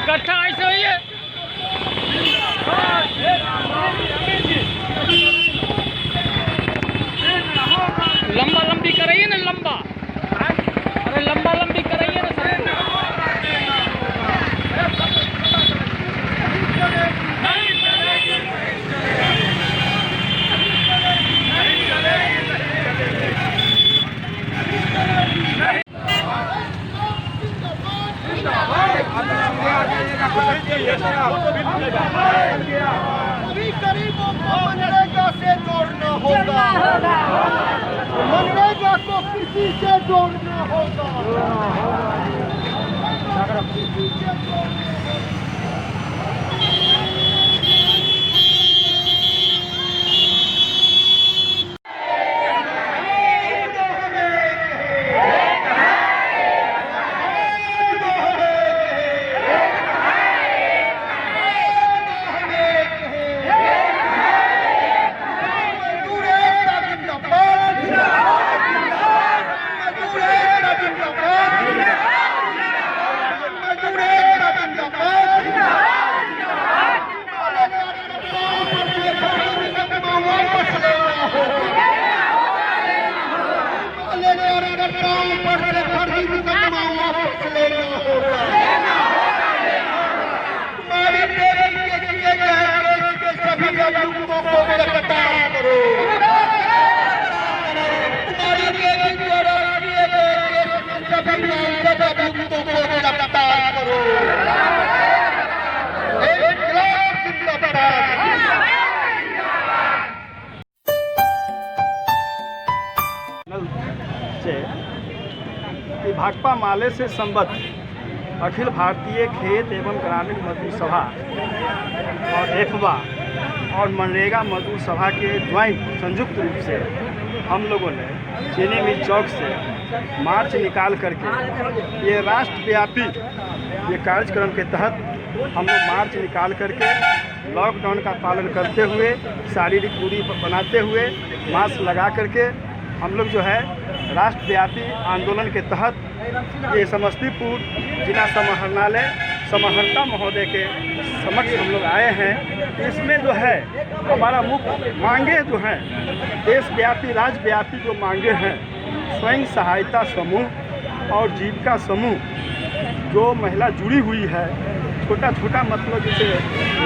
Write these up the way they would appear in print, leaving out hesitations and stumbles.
इकट्ठा ऐसे हुई है। लंबा लंबी कराइए ना, लंबा, अरे लंबा लंबी कराइए ना सबको। सभी गरीबों को मनरेगा से जोड़ना होगा, मनरेगा को कृषि से जोड़ना होगा। कि भाकपा माले से संबद्ध अखिल भारतीय खेत एवं ग्रामीण मजदूर सभा और एफवा और मनरेगा मजदूर सभा के ज्वाइंट संयुक्त रूप से हम लोगों ने चीनी मिल चौक से मार्च निकाल करके ये राष्ट्रव्यापी ये कार्यक्रम के तहत हम लोग मार्च निकाल करके लॉकडाउन का पालन करते हुए, शारीरिक दूरी बनाते हुए, मास्क लगा करके हम लोग जो है राष्ट्रव्यापी आंदोलन के तहत ये समस्तीपुर जिला समाहरणालय समाहर्ता महोदय के समक्ष हम लोग आए हैं। इसमें जो है हमारा मुख्य मांगे जो हैं देशव्यापी राज्यव्यापी जो मांगे हैं, स्वयं सहायता समूह और जीविका समूह जो महिला जुड़ी हुई है, छोटा छोटा मतलब जैसे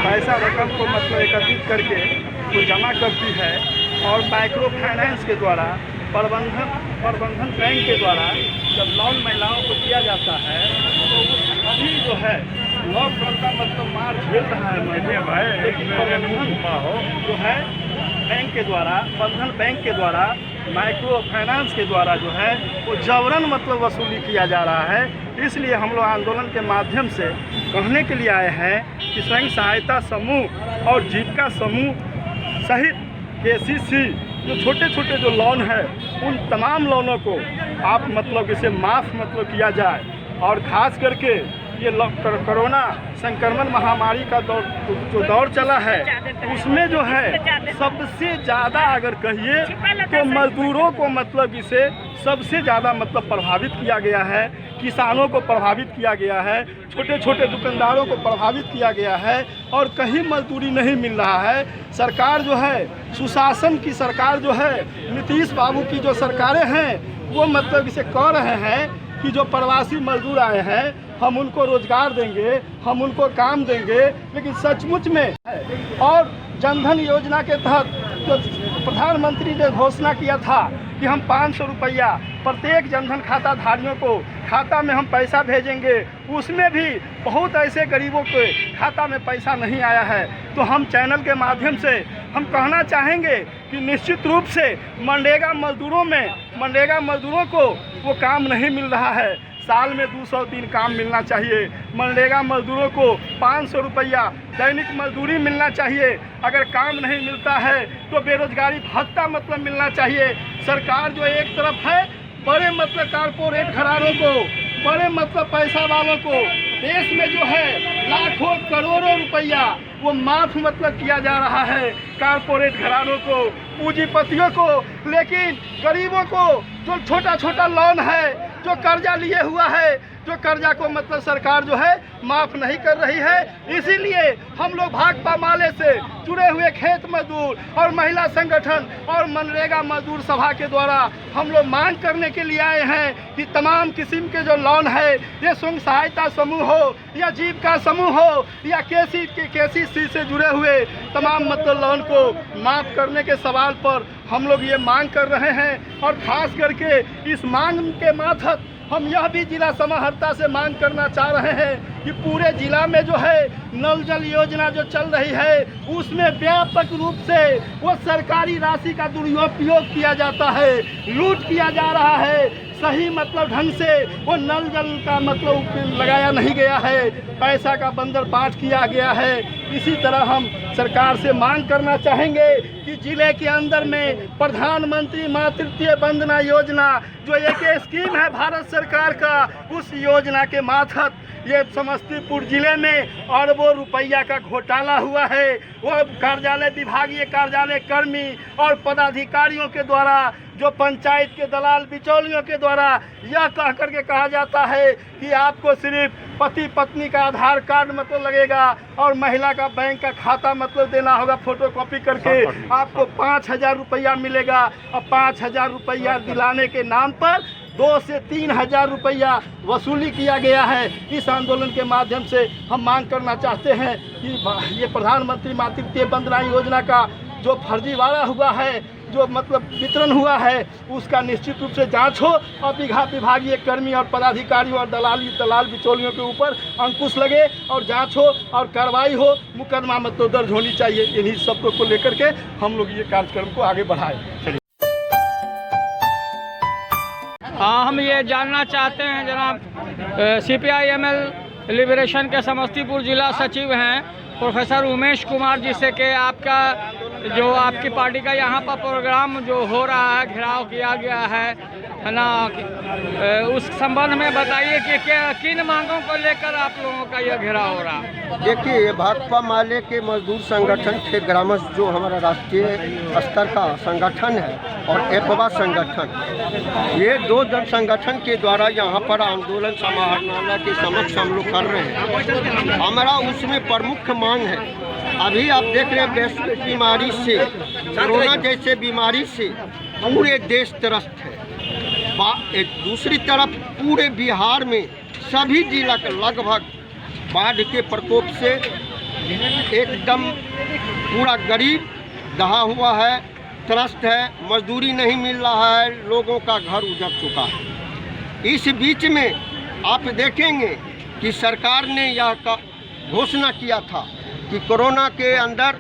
पैसा रकम को मतलब एकत्रित करके वो जमा करती है और माइक्रो फाइनेंस के द्वारा प्रबंधन बैंक के द्वारा जब लोन महिलाओं को दिया जाता है तो अभी जो है लॉकडाउन का मतलब मार झेल रहा है, लेकिन जो है बैंक के द्वारा, बंधन बैंक के द्वारा, माइक्रो फाइनेंस के द्वारा जो है वो जबरन मतलब वसूली किया जा रहा है। इसलिए हम लोग आंदोलन के माध्यम से कहने के लिए आए हैं कि स्वयं सहायता समूह और जीविका समूह सहित KCC जो छोटे छोटे जो लोन है उन तमाम लोनों को आप मतलब इसे माफ़ मतलब किया जाए और ख़ास करके ये कोरोना संक्रमण महामारी का जो दौर चला है उसमें जो है सबसे ज़्यादा अगर कहिए तो मजदूरों को मतलब इसे सबसे ज़्यादा मतलब प्रभावित किया गया है, किसानों को प्रभावित किया गया है, छोटे छोटे दुकानदारों को प्रभावित किया गया है और कहीं मजदूरी नहीं मिल रहा है। सरकार जो है सुशासन की सरकार जो है नीतीश बाबू की जो सरकारें हैं वो मतलब इसे कह रहे हैं कि जो प्रवासी मजदूर आए हैं हम उनको रोजगार देंगे, हम उनको काम देंगे, लेकिन सचमुच में और जनधन योजना के तहत जो प्रधानमंत्री ने घोषणा किया था कि हम 500 रुपया प्रत्येक जनधन खाता धारियों को खाता में हम पैसा भेजेंगे, उसमें भी बहुत ऐसे गरीबों के खाता में पैसा नहीं आया है। तो हम चैनल के माध्यम से हम कहना चाहेंगे कि निश्चित रूप से मनरेगा मजदूरों को वो काम नहीं मिल रहा है। साल में 200 दिन काम मिलना चाहिए। मनरेगा मजदूरों को 500 रुपया दैनिक मजदूरी मिलना चाहिए। अगर काम नहीं मिलता है तो बेरोजगारी भत्ता मतलब मिलना चाहिए। सरकार जो एक तरफ है बड़े मतलब कारपोरेट घरानों को, बड़े मतलब पैसा वालों को देश में जो है लाखों करोड़ों रुपया वो माफ मतलब किया जा रहा है कारपोरेट घरानों को, पूंजीपतियों को, लेकिन गरीबों को जो छोटा छोटा लोन है, जो कर्जा लिए हुआ है, जो कर्जा को मतलब सरकार जो है माफ़ नहीं कर रही है। इसीलिए हम लोग भाकपा माले से जुड़े हुए खेत मजदूर और महिला संगठन और मनरेगा मजदूर सभा के द्वारा हम लोग मांग करने के लिए आए हैं कि तमाम किस्म के जो लोन है, ये स्वयं सहायता समूह हो या जीविका समूह हो या केसीसी से जुड़े हुए तमाम मतलब लोन को माफ़ करने के सवाल पर हम लोग ये मांग कर रहे हैं। और ख़ास करके इस मांग के मार्फत हम यह भी जिला समाहर्ता से मांग करना चाह रहे हैं कि पूरे जिला में जो है नल जल योजना जो चल रही है उसमें व्यापक रूप से वो सरकारी राशि का दुरुपयोग किया जाता है, लूट किया जा रहा है। सही मतलब ढंग से वो नल जल का मतलब लगाया नहीं गया है, पैसा का बंदर पाठ किया गया है। इसी तरह हम सरकार से मांग करना चाहेंगे कि जिले के अंदर में प्रधानमंत्री मातृत्व वंदना योजना जो एक स्कीम है भारत सरकार का, उस योजना के मार्फत ये समस्तीपुर जिले में अरबों रुपया का घोटाला हुआ है। वो कार्यालय विभागीय कार्यालय कर्मी और पदाधिकारियों के द्वारा जो पंचायत के दलाल बिचौलियों के द्वारा यह कह करके कहा जाता है कि आपको सिर्फ पति पत्नी का आधार कार्ड मतलब लगेगा और महिला का बैंक का खाता मतलब देना होगा फोटोकॉपी करके, आपको 5,000 रुपया मिलेगा। और 5,000 रुपया दिलाने के नाम पर 2 से 3,000 रुपया वसूली किया गया है। इस आंदोलन के माध्यम से हम मांग करना चाहते हैं कि ये प्रधानमंत्री मातृत्व वंदना योजना का जो फर्जीवाड़ा हुआ है, जो मतलब वितरण हुआ है, उसका निश्चित रूप से जांच हो और विभागीय कर्मी और पदाधिकारियों और दलाल बिचौलियों के ऊपर अंकुश लगे और जांच हो और कार्रवाई हो, मुकदमा मतलब दर्ज होनी चाहिए। इन्हीं सब को लेकर के हम लोग ये कार्यक्रम को आगे बढ़ाएं। हाँ, हम ये जानना चाहते हैं जनाब CPI-ML लिबरेशन के समस्तीपुर जिला सचिव हैं प्रोफेसर उमेश कुमार जी से कि आपका जो आपकी पार्टी का यहाँ पर प्रोग्राम जो हो रहा है, घेराव किया गया है ना, उस संबंध में बताइए कि किन मांगों को लेकर आप लोगों का यह घेराव हो रहा है। देखिए, भाकपा माले के मजदूर संगठन खेत ग्रामस जो हमारा राष्ट्रीय स्तर का संगठन है और एपवा संगठन, ये 2 जन संगठन के द्वारा यहाँ पर आंदोलन समाहरणालय के समक्ष हम लोग कर रहे हैं। हमारा उसमें प्रमुख मांग है, अभी आप देख रहे हैं वैश्विक बीमारी से, कोरोना जैसे बीमारी से पूरे देश त्रस्त है। दूसरी तरफ पूरे बिहार में सभी जिला का लगभग बाढ़ के प्रकोप से एकदम पूरा गरीब दहा हुआ है, त्रस्त है, मजदूरी नहीं मिल रहा है, लोगों का घर उजड़ चुका है। इस बीच में आप देखेंगे कि सरकार ने यह घोषणा किया था कि कोरोना के अंदर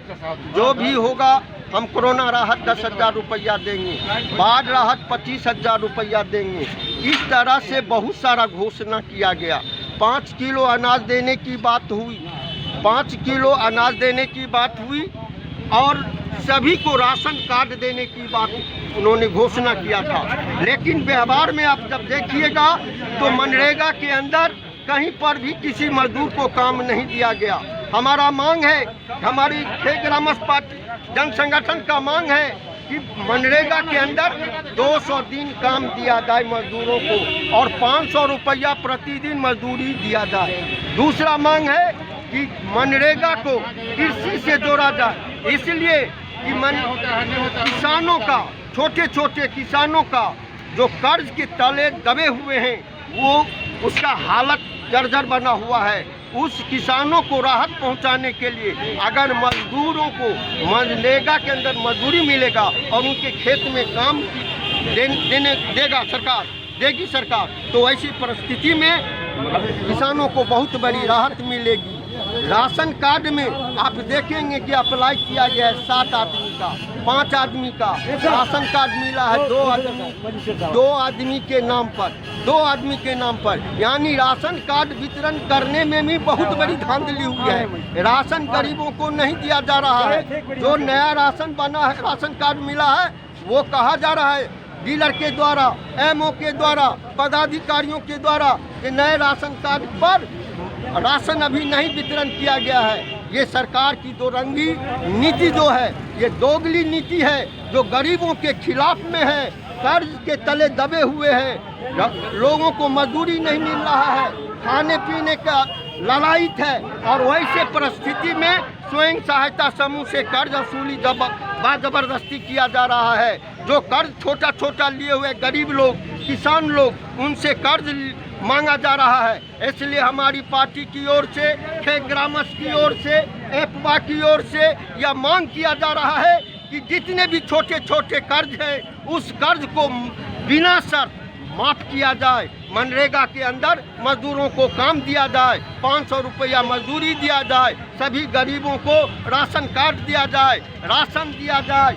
जो भी होगा हम कोरोना राहत 10,000 रुपया देंगे, बाढ़ राहत 25,000 रुपया देंगे। इस तरह से बहुत सारा घोषणा किया गया। 5 किलो अनाज देने की बात हुई, 5 किलो अनाज देने की बात हुई और सभी को राशन कार्ड देने की बात उन्होंने घोषणा किया था। लेकिन व्यवहार में आप जब देखिएगा तो मनरेगा के अंदर कहीं पर भी किसी मजदूर को काम नहीं दिया गया। हमारा मांग है, हमारी खेत ग्रामस पार्टी जन संगठन का मांग है कि मनरेगा के अंदर 200 दिन काम दिया जाए मजदूरों को और 500 रुपया प्रतिदिन मजदूरी दिया जाए। दूसरा मांग है कि मनरेगा को कृषि से जोड़ा जाए, इसलिए कि किसानों का, छोटे छोटे किसानों का जो कर्ज के तले दबे हुए हैं वो उसका हालत जर्जर बना हुआ है। उस किसानों को राहत पहुंचाने के लिए अगर मजदूरों को मनरेगा के अंदर मजदूरी मिलेगा और उनके खेत में काम देगा सरकार, देगी सरकार, तो ऐसी परिस्थिति में किसानों को बहुत बड़ी राहत मिलेगी। राशन कार्ड में आप देखेंगे कि अप्लाई किया गया है 7 आदमी का, 5 आदमी का राशन कार्ड मिला है 2 आदमी के नाम पर, 2 आदमी के नाम पर, यानी राशन कार्ड वितरण करने में भी बहुत बड़ी धांधली हुई है। राशन गरीबों को नहीं दिया जा रहा है। जो नया राशन बना है, राशन कार्ड मिला है, वो कहा जा रहा है डीलर के द्वारा, MO के द्वारा, पदाधिकारियों के द्वारा कि नए राशन कार्ड पर राशन अभी नहीं वितरण किया गया है। ये सरकार की 2 रंगी नीति जो है, ये दोगली नीति है जो गरीबों के खिलाफ में है। कर्ज के तले दबे हुए हैं, लोगों को मजदूरी नहीं मिल रहा है, खाने पीने का ललायत है, और वैसे परिस्थिति में स्वयं सहायता समूह से कर्ज वसूली जबरदस्ती किया जा रहा है। जो कर्ज छोटा छोटा लिए हुए गरीब लोग, किसान लोग, उनसे कर्ज मांगा जा रहा है। इसलिए हमारी पार्टी की ओर से, खेत ग्रामस की ओर से, एपवा की ओर से यह मांग किया जा रहा है कि जितने भी छोटे छोटे कर्ज हैं, उस कर्ज को बिना शर्त माफ़ किया जाए। मनरेगा के अंदर मजदूरों को काम दिया जाए, 500 रुपया मजदूरी दिया जाए, सभी गरीबों को राशन कार्ड दिया जाए, राशन दिया जाए,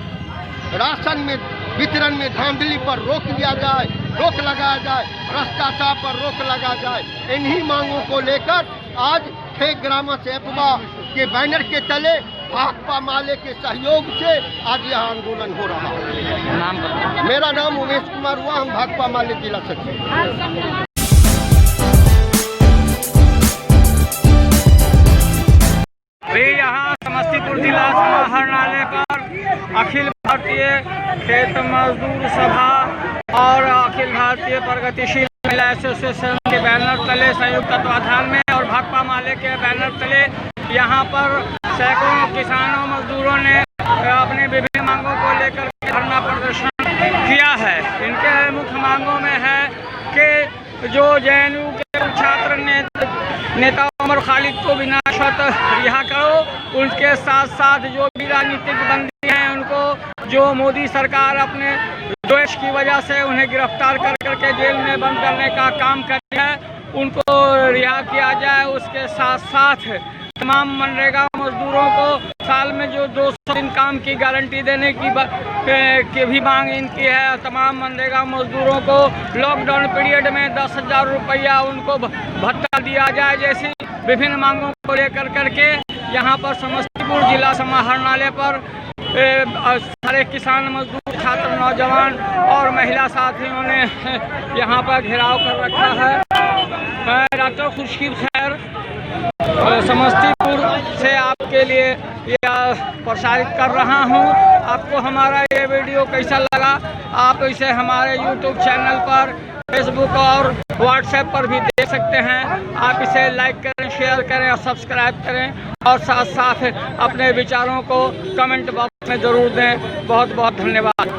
राशन में वितरण में धांधली पर रोक लिया जाए, रोक लगाया जाए, भ्रष्टाचार पर रोक लगा जाए। इन्हीं मांगों को लेकर आज खेत ग्रामस एपवा के बैनर के तले भाकपा माले के सहयोग से आज यह आंदोलन हो रहा है। नाम बताइए। मेरा नाम उमेश कुमार हुआ, हम भाकपा माले जिला सचिव। अभी यहाँ समस्तीपुर जिला समाहरणालय पर अखिल भारतीय खेत मजदूर सभा और अखिल भारतीय प्रगतिशील महिला एसोसिएशन के बैनर तले संयुक्त तत्वाधान में और भाकपा माले के बैनर तले यहाँ पर सैकड़ों किसानों मजदूरों ने अपनी विभिन्न मांगों को लेकर धरना प्रदर्शन किया है। इनके मुख्य मांगों में है कि जो जेएनयू के छात्र नेता उमर खालिद को बिना शर्त रिहा करो, उनके साथ साथ जो भी राजनीतिक बंदी हैं उनको, जो मोदी सरकार अपने द्वेष की वजह से उन्हें गिरफ्तार कर करके जेल में बंद करने का काम कर रही है, उनको रिहा किया जाए। उसके साथ साथ तमाम मनरेगा मजदूरों को साल में जो 200 दिन काम की गारंटी देने की भी मांग इनकी है। तमाम मनरेगा मजदूरों को लॉकडाउन पीरियड में 10,000 रुपया उनको भत्ता दिया जाए, जैसी विभिन्न मांगों को लेकर करके यहाँ पर समस्तीपुर जिला समाहरणालय पर सारे किसान मजदूर, छात्र, नौजवान और महिला साथियों ने यहाँ पर घेराव कर रखा है। मैं डॉक्टर खुर्शीद खैर समस्तीपुर से आपके लिए यह प्रसारित कर रहा हूं। आपको हमारा ये वीडियो कैसा लगा, आप इसे हमारे YouTube चैनल पर, फेसबुक और व्हाट्सएप पर भी देख सकते हैं। आप इसे लाइक करें, शेयर करें और सब्सक्राइब करें, और साथ साथ अपने विचारों को कमेंट बॉक्स में ज़रूर दें। बहुत बहुत धन्यवाद।